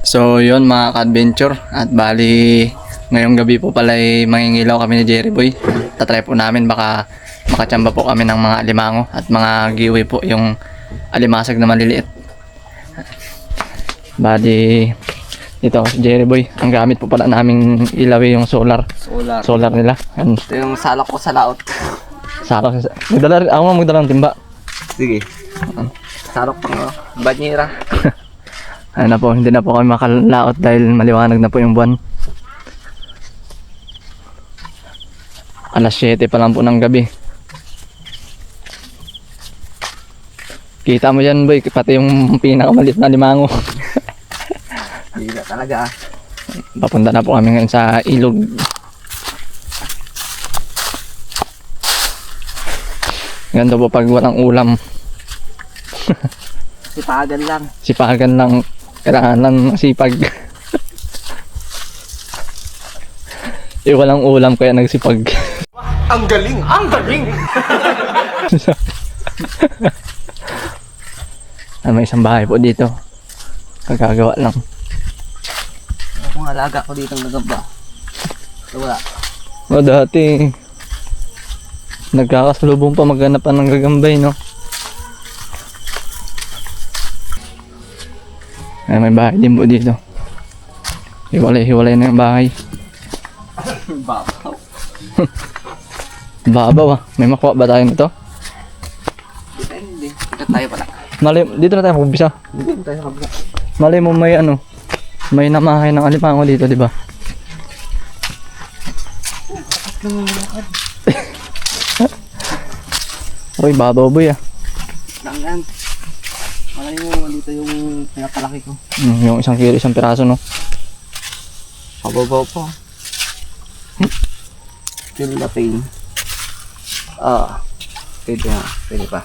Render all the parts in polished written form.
So yun mga ka-adventure, at bali ngayong gabi po pala ay mangingilaw kami ni Jerry Boy. Tatry po namin baka makachamba po kami ng mga alimango at mga giwi po, yung alimasag na maliliit. Bali dito si Jerry Boy, ang gamit po pala naming ilaw yung solar nila. Yan. Ito yung salak ko sa laot. Salak. Magdala rin, ako magdala ng timba. Sige. Salak pang banyera. Ano na po, hindi na po kami makalaot dahil maliwanag na po yung buwan. Alas 7 pa lang po ng gabi. Kita mo yan boy, pati yung pinakamaliit na limango. Hindi na talaga. Papunta na po kami ngayon sa ilog. Ganito po pag walang ulam. Sipagan lang. Sipagan lang, kailangan lang sipag. Walang ulam kaya nagsipag. Ang galing! Ang galing! May isang bahay po dito. Kagagawa lang. Kung alaga ko dito ng gaba. Wala. O dati, nagkakasalubong pa magganapan ng gagambay, no? Ay, may bahay din po dito. Hiwalay na yung bahay. Babaw. Babaw ah. May makuha ba tayo nito? Hindi. Ikat tayo pala. Dito na tayo magbisa. Hindi tayo kabila. Malay mo may ano, may namahay ng alimango dito, di ba? Uy, babaw boy ah. Langan. Malay mo, dito yung pinapalaki ko. Yung 1 kilo, 1 piraso, no? Pababaw pa. Feel the pain. Pwede na. Pwede pa.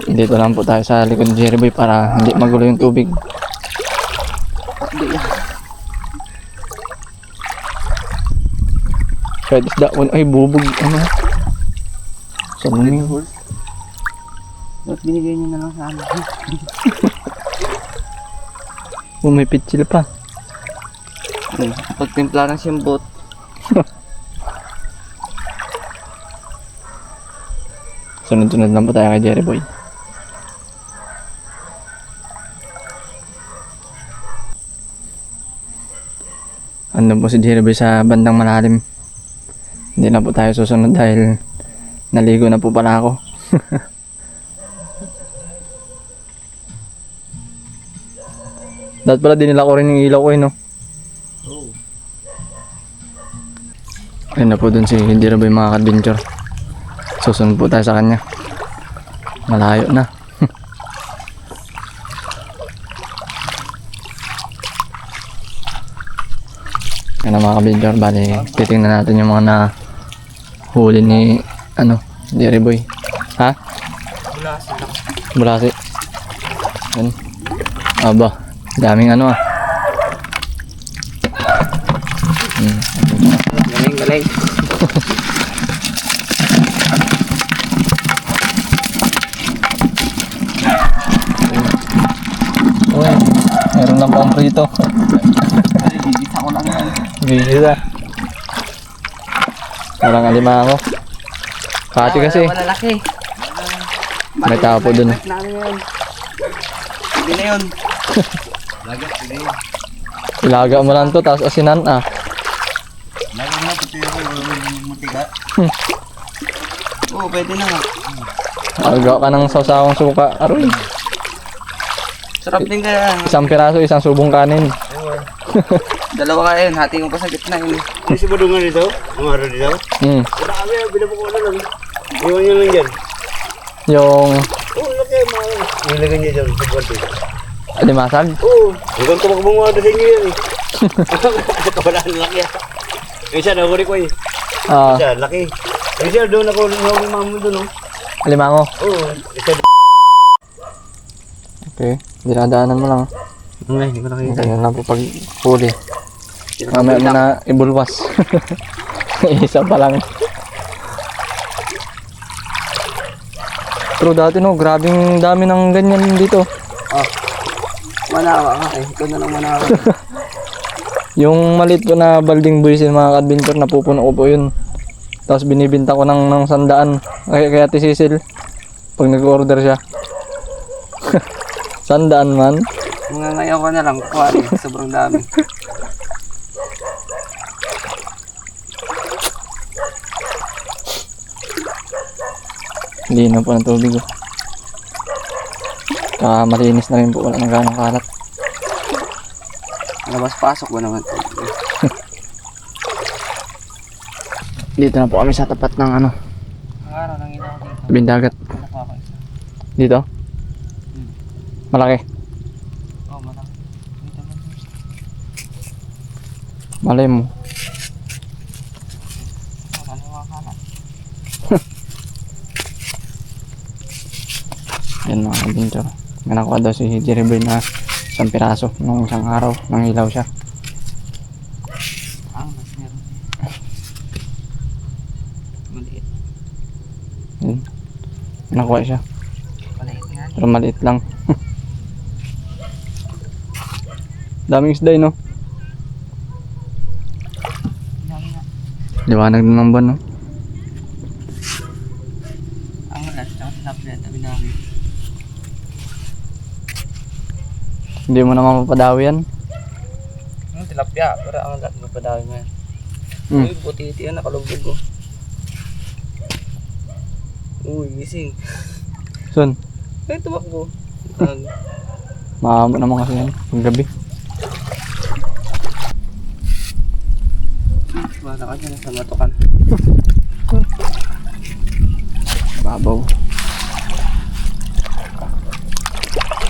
Dito lang po tayo sa likod ni Jerry Boy para hindi magulo yung tubig. Hindi yan. Kahit isda, ay bubog, ano? Sa luming. Ba't binigay nyo na lang sa amin? May pitsil pa. Pagtimpla ng simbot. Sunod-sunod lang po tayo kay Jerry Boy. Andun po si Jerry Boy sa bandang malalim. Hindi na po tayo susunod dahil naligo na po pala ako. Dapat pala dinila ko rin yung ilaw ko no? Ayun na po dun si Jerry Boy mga ka-adventure. Susunod po tayo sa kanya. Malayo na. Yan na mga ka-adventure. Bali, titingnan natin yung mga nahuli ni Jerry Boy. Ha? Bulasi. Yan. Aba, daming Galing. Uy, meron lang pang prito. Gigisa ko lang yan. Gigisa. Parang alimango. Pati kasi. Wala laki. May tao po dun. Hindi na yun. Lagat, hindi na yun. Ilaga mo lang to, tapos asinan ah. Lagat na, pati yung matiga. Oo, pwede na nga. Agaw ka ng sawsawang suka. Aroy. Sarap din kaya. 1 piraso, 1 subong kanin. Dalawa ka yun, hati mo pa sa gitna yun. Ano si Badungan dito? Ang araw dito? Marami, binabukuan na lang. Iwan nyo lang dyan. Yung Oo, laki, mahal. Nilagay niya dyan sa buwan dito. alimasag. Oo, hanggang tumakbong sa inyo yan eh. Wala na laki ah. Yung isa, nahuli ko eh. Ah, Isa, laki. Yung isa, doon ako, nahuli mga mo doon oh. alimango. Oo, isa Okay, dinadaanan mo lang. hindi ko nakita. Ganyan lang po pag huli. Mamaya mo na ibulwas. Isa pa lang. Pero dati no, grabing dami ng ganyan dito. Manawa ka eh. Ikaw na lang manawa. Yung maliit po na balding buwisin mga ka-adventure, napupuno ko po yun. Tapos binibinta ko ng 100. Kaya Ate Cecil, pag nag-order siya. 100 man. Mga ngayon ko na lang. Kuha rin. Sobrang dami. Hindi na po ng tubig. Oh. Kaya malinis na rin po, wala nang ganong kalat. Labas-pasok ba naman ito? Dito na po kami sa tapat ng ano, Ang araw nang ilaw dito. tabing dagat. Nakuha ko isa. Dito? Malaki. Oh, malaki. Dito man. Malay mo. Oh, ano yung mga kalat? Yan mga adventure. May nakuha daw si Jerry Boy na 1 piraso nung isang araw. Nangilaw siya. Ang mas meron. Maliit. Yan. May nakuha siya. Maliit nga. Pero maliit lang. Daming isda no? Dami nga. Liwanag na ng buwan no? Ang ulat. Tsaka tilapia. Tabi namin. Hindi mo naman mapadawi yan. Ang tilapia. Pero ang ulat. Mapadami mo yan. Hmm. Uy, butiti yan. Nakalubog ko. Uy, gising. Son, Ay, tumakbo. maamo naman kasi yan. Paggabi. Bala ka dyan sa matukan. Babaw.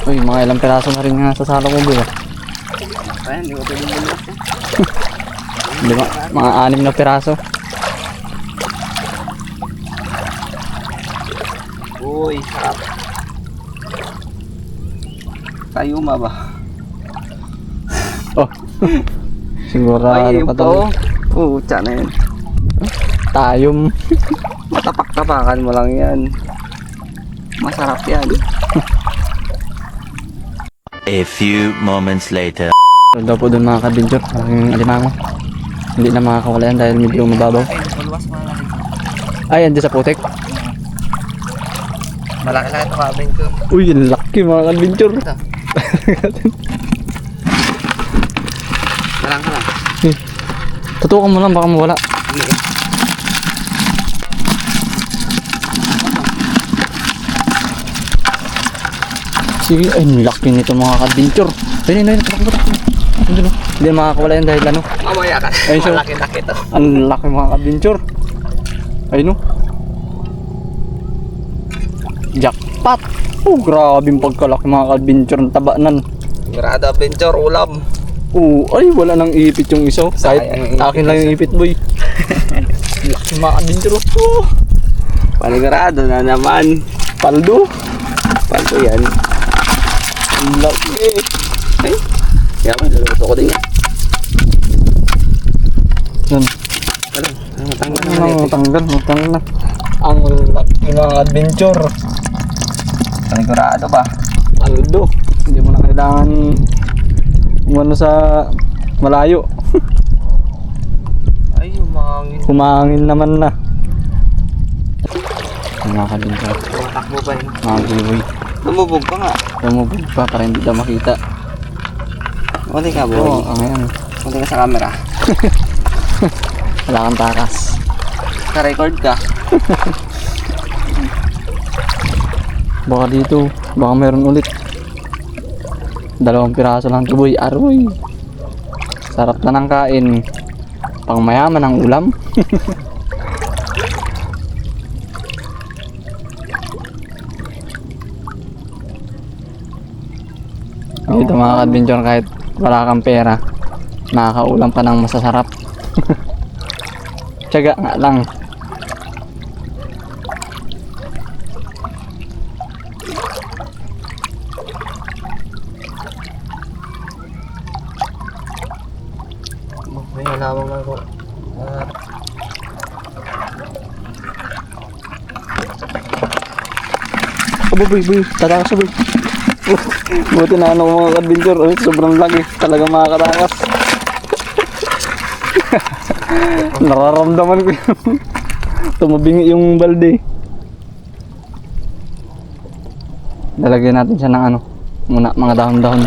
Uy, mga ilang piraso na rin nga sa sala ko ba? Ayan, di ko pwede bumulak yan. Di ba? Mga 6 na piraso. Uy, sarap. Tayuma ba? Oh. Siguro Ay, ano pa pa to? oh. Oo, tiyan na yan. Tayom. Matapak-tapakan mo lang yan. Masarap yan. A few moments later. So daw po dun mga ka-adventure, malaking alimango. Hindi na makakawala yan dahil medyo mababaw. Ay, pulwas mo na rin. Ay, andyan sa putek. Malaki-laki ito kabin ko. Uy, ang laki mga ka-adventure. Kalang ka lang. Tutukan mo lang, baka mawala. Sige, ay, ang laki nito mga ka-adventure. Ayun, ayun, takbo. Andun, oh. Hindi na makakawala yan dahil ano. Mamaya ka. Ayun siya. Malaki-laki ito. Ang laki mga ka-adventure. Ayun, oh. Jackpot! Oh, grabe yung pagkalaki mga ka-adventure ng tabanan. Grada adventure, ulam. Oo, ay wala nang ipit yung isa. Kahit Sayang yung akin lang yung ipit boy. Laki mga adventure. Oh, Panigurado na naman. paldo. Palto yan. Ang laki. Ay, kaya mo, luluto ko din yan. Yan. Ano, matanggal na Ano naman ito. matanggal na. Ang laki mga adventure. Panigurado ba? Paldo. Hindi mo na kailangan umano sa malayo. Ay, umangin. Humangin naman na. Ang mga adventure. Tumatakbo ba yun? Mga giveaway. Lumubog pa nga. Lumubog pa para hindi daw makita. Kunti ka, Oo, boy. ayan. Kunti ka sa camera. Wala kang takas. Ka-record ka. Baka dito, baka meron ulit. 2 piraso lang ito boy, aroy. Sarap na ng kain. Pang mayaman ang ulam. Dito mga ka-adventure, kahit wala kang pera, nakakaulam ka ng masasarap. Tiyaga nga lang. May halawang ako. Oh, boy, tatakas boy. Buti na ano mga ka-adventure. Ay, sobrang laki. Talagang makakatakas. Nararamdaman ko yung tumabingi yung balde. Lalagyan natin siya ng ano, muna mga dahon-dahon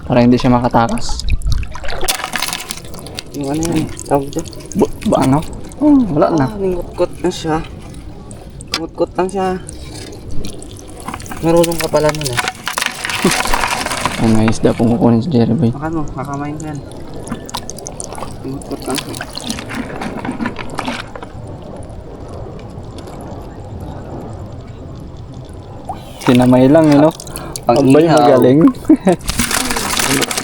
para hindi siya makatakas. Yung ano yun, tawag dyan. Ba ano? Oh, wala na. Ningutkot na siya. Ningutkot lang siya. Marunong ka pala nun eh. Ay, may isda pong kukunin si Jerry Boy. Makan mo, kakamain ko yan. Ningutkot lang siya. Sinamay lang, no? Pag Abay, ihaw. magaling.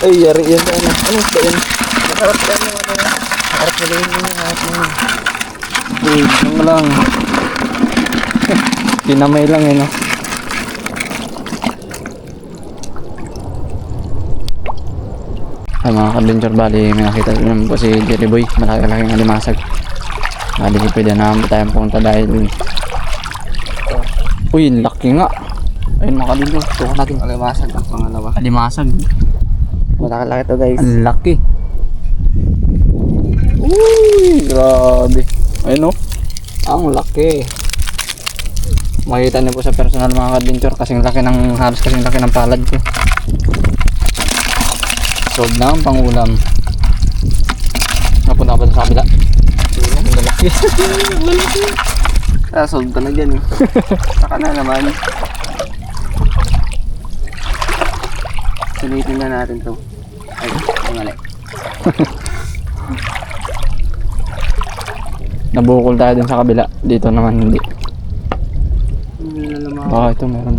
Ay, yari yan sa ano. Ano ba yan? Masarap yan yung ano yan. Masarap nila yun yung harap mo. Ay, ano lang. Sinamay lang, no? Ay, mga ka-adventure, bali, may nakita naman po si Jerry Boy. Malaki-laking alimasag. Bali, pwede naman po tayong pumunta dahil... Uy, laki nga. Ayun mga ka-adventure. Suko natin alimasag ang pangalawa. Alimasag. Malaki-laki to guys. Ang laki. Uy, grabe. Ayun, no? Ang laki. Makikita niyo po sa personal mga ka-adventure kasing laki ng halos kasing laki ng palad ko. Sold na ang pangulam. Napunta ka ba sa kabila? Ang laki. Solve ka na dyan eh. Saka na naman. Sulitin na natin to. Ay, mali. Nabukol tayo dun sa kabila. Dito naman hindi. Hindi na lumawa. Baka ito meron.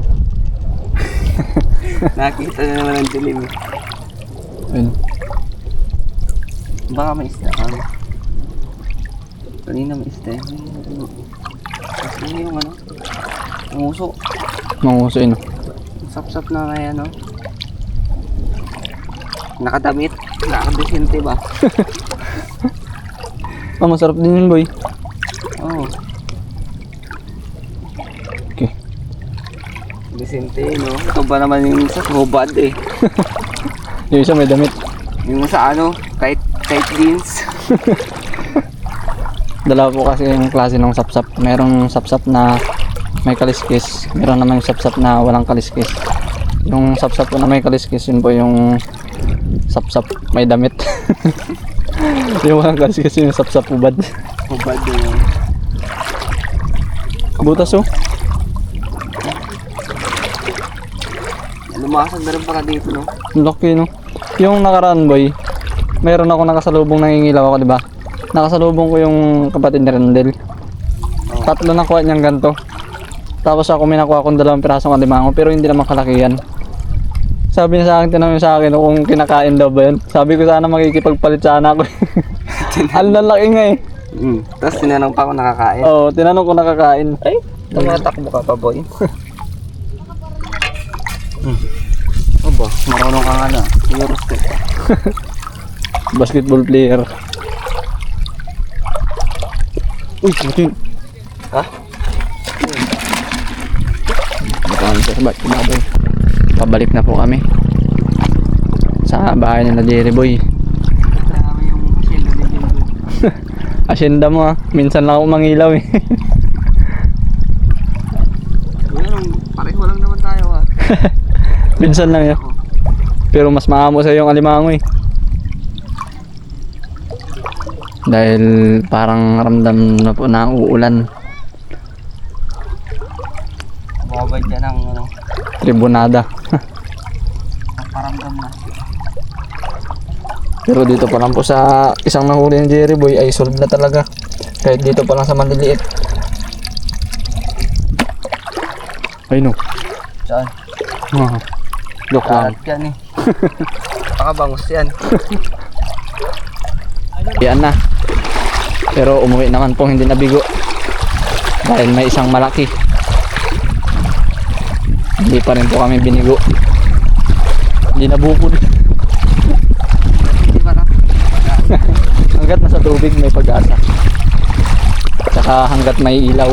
Nakita na naman ang dilim eh. Ayun. Baka may isda ka. Kanina may isda. Kasi yung ano, ang uso. Manguso yun. Sap-sap na kaya no. Nakadamit. Nakadesente ba? Ah, masarap din yun, boy. Oo. Okay. Desente no. Ito ba naman yung sa hubad eh. Yung isa may damit. Yung sa ano, kahit jeans. Dalawa po kasi yung klase ng sapsap. Merong sapsap na may kaliskis. Meron naman yung sapsap na walang kaliskis. Yung sapsap po na may kaliskis, yun po yung sapsap may damit. Yung walang kaliskis yung sapsap ubad. Hubad eh. Butas oh. Lumasag na rin pala dito no. Ang laki no. Yung nakaraan boy, mayroon ako nakasalubong nangingilaw ako, di ba? Nakasalubong ko yung kapatid ni Rendel. Tatlo nakuha niyang ganto. Tapos ako may nakuha akong 2 pirasong alimango pero hindi naman kalakihan. Sabi niya sa akin, tinanong sa akin kung kinakain daw ba yun. Sabi ko sana makikipagpalit sana ako. Ang lalaki nga eh. Tapos tinanong pa ako nakakain. Oo, tinanong ko nakakain. Ay, Tumatakbo ka pa boy. Aba, marunong ka nga na. Siguro ko. basketball player. Uy, butin. Ha? Pabalik na po kami sa bahay nila Jerry Boy. Grabe yung hasyenda din yun. Asyenda mo ah. Minsan lang ako mangilaw eh. Pareho lang naman tayo ah. Minsan lang yun. Pero mas maamo sa yung alimango eh. Dahil parang ramdam na po na uulan. Bumabad dyan ang ano, Tribunada. paramdam na. Pero dito pa lang po sa isang nahuli ng Jerry Boy ay solve na talaga. Kahit dito pa lang sa maliliit. Ay no. Saan? Joke lang. Kalat yan eh. Pakabangos yan. Yan na. Pero umuwi naman pong hindi nabigo. Dahil may isang malaki. Hindi pa rin po kami binigo. Hindi nabukod. Hindi ba na? Hanggat nasa tubig may pag-asa. Tsaka hanggat may ilaw.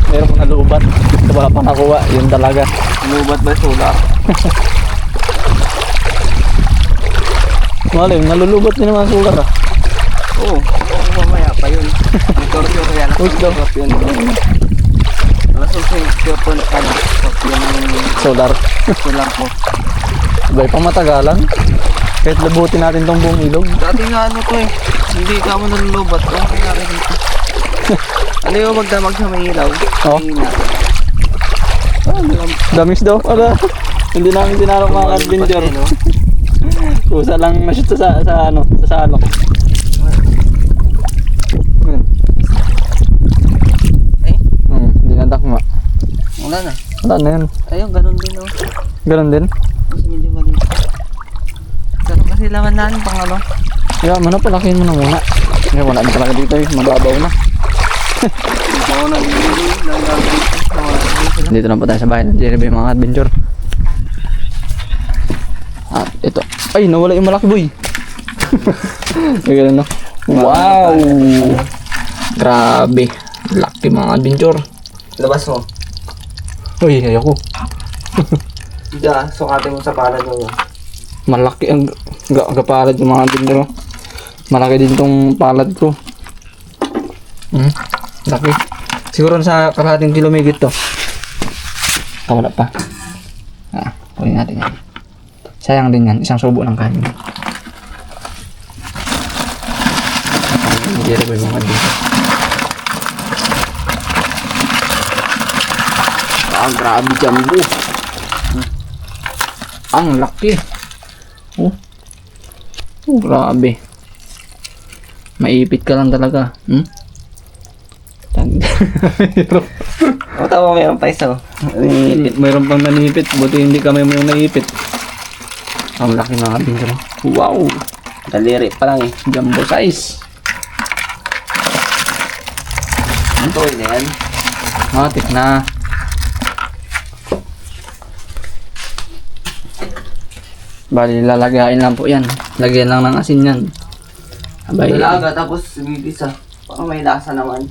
Meron ko nalubat. Ito wala pa nakuha. Yun talaga. Lubat ba solar? Malim, nalulubat din naman ang sugar ah. Oo. Oo, mamaya pa yun. May torture yan. Uy, daw. Yun. Alas 11, torture ano? Yun ang Solar. solar ko. Sabay pang matagalan. Kahit labutin natin tong buong ilog. Dati nga ano to eh. Hindi ka mo nalulubat. Ano nangyari dito? Ano yung magdamag sa may ilaw? Oh. Hingin natin. Damis daw. Ala. Hindi namin sinarap mga adventure. Pati, no? Kusa lang na-shoot sa ano, sa salok. Eh? Hindi na dakma. Wala na. Wala na yun. Ayun, ganun din oh. Ganun din. Kasi medyo mali. Ganun kasi laman natin pang ano. Kaya mo na, palakihin mo na muna. Kaya wala na talaga dito eh. Mababaw na. Ito ako nag-ibig. Dito na po tayo sa bahay ng Jerry Boy mga adventure. At ito. Ay, nawala yung malaki boy. Ay, ganun no. Wow! Grabe. Laki mga adventure. Labas mo. Uy, ayoko. Diyan, sukatin mo sa palad mo. Malaki ang palad yung mga adventure. Malaki din tong palad ko. Laki. Siguro sa kalahating kilomigit to. Ito wala pa. Kunin natin yan. Sayang din yan. Isang subo ng kanin. Hindi rin ko yung mga dito. Grabe jumbo. Ang laki. Grabe. Maipit ka lang talaga. O tama, mayroon pa isa oh. Mayroon pang nanipit. Buti hindi kamay mo yung naipit. Ang laki mga bintro. Wow! Daliri pa lang eh. Jumbo size. Ito na yan. Matik na. Bali, lalagayin lang po yan. Lagyan lang ng asin yan. Abay. Dalaga tapos bibisa. Parang may lasa naman.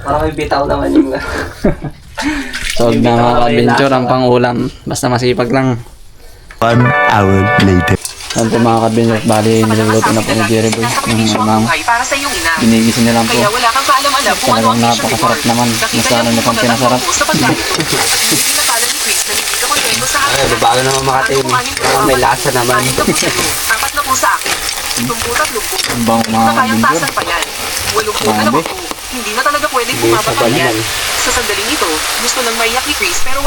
Parang may bitaw naman yung Solve na mga adventure ang pangulam. Basta masipag lang. 1 hour later. Yan po mga adventure. Bali, niluluto na po ni Jerry Boy. Yung umang para sa iyong ina. binigisin na lang po. Kaya wala kang kaalam-alam kung ano Talagang ang mission napakasarap reward. naman. Nakita Mas lalo niya na kung pang pinasarap. sa pagkain ito. At hindi pinapala ni Chris na hindi ka kontento sa akin. Ay, bago naman makatim. Parang may lasa naman. Apat na po sa akin. 30 Ang bang mga na kayang adventure. tasan pa yan. 80 na naman po. Hindi na talaga pwedeng bumaba pa yan. Sa sandaling ito, gusto nang maiyak ni Chris pero